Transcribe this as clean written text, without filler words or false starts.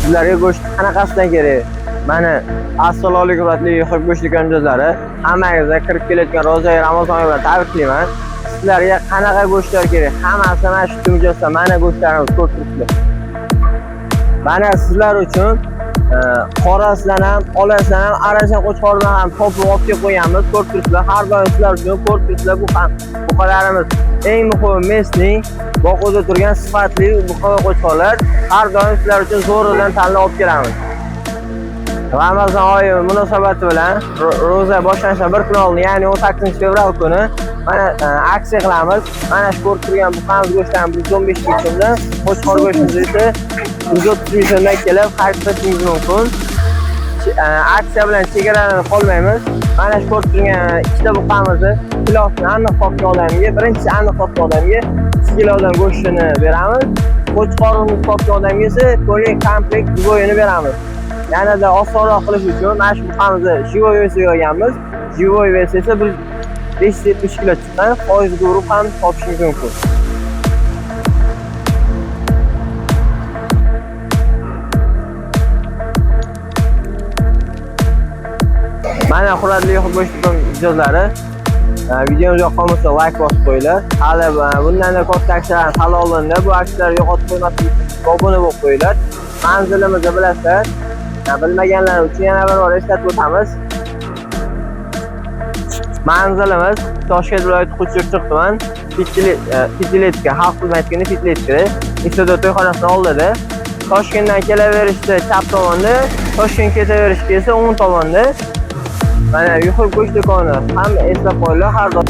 Sizlarga go'sht qanaqasidan kerak? Mana assalomu alaykum hurmatli Yo'qib go'sht do'konchilari. Hammangizga kirib kelayotgan Ro'za Ramazon oyi bilan tabriklayman. Sizlarga qanaqa go'shtlar kerak? Hammasi mana shu mijozda mana go'shtlarimiz ko'p turibdi. Mana sizlar uchun qorasidan ham, olasidan ham, arashan qo'chqordan ham topib olib kelib qo'yamiz. Ko'rib turibsizlar, har doim sizlar uchun ko'rib turibsizlar, bu buqalarimiz eng muhimi mesning boquvda turgan sifatli buqa qo'chqorlar har doim sizlar uchun zo'ridan tanlab olib kelamiz. Ramazon oyi munosabati bilan ro'za boshlanishidan bir kun oldin, ya'ni 18-fevral kuni mana aksiya qilamiz. Mana shu ko'rib turgan buqamiz go'shtdan 115 ming so'mdan, qo'chqor go'shtimiz esa 130 ming so'mdan kelib xarid qilishingiz mumkin. Aksiya bilan chegaralanib qolmaymiz. Mana shu ko'rib turgan ikkita buqamizni kilosini aniq topgan odamga, birinchi aniq topgan odamga 2 kilodan go'shtini beramiz. Qo'chqorimiz topgan odamga esa to'liq komplekt jigoyini beramiz. Yanada osonroq qilish uchun mana shu buqamizni jigoy versiya olganmiz. Jigoy versiyasi 570 kilo chiqqan, foizli urib ham topishingiz mumkin. Mana hurmatli go'sht mijozlari, videomiz yoqqan bo'lsa like bosib qo'yinglar. Hali bundan katta aksiyalar halolinda, bu aksiyalar yo'qotib qo'ymaslik uchun obuna bo'lib qo'yinglar. Manzilimizni bilasizlar. Bilmaganlar uchun yana bir bor eslatib o'tamiz. Manzilimiz Toshkent viloyati Qo'chqor tuman Fitletka, xalq xizmatkini Fitletka, Iqtisod to'yxonasining oldida. Toshkentdan kelaverishda chap tomonda, Toshkent ketaverishda esa o'ng tomonda. Mana Yo'qib go'sht do'koni ham eslab qo'yinglar har doim.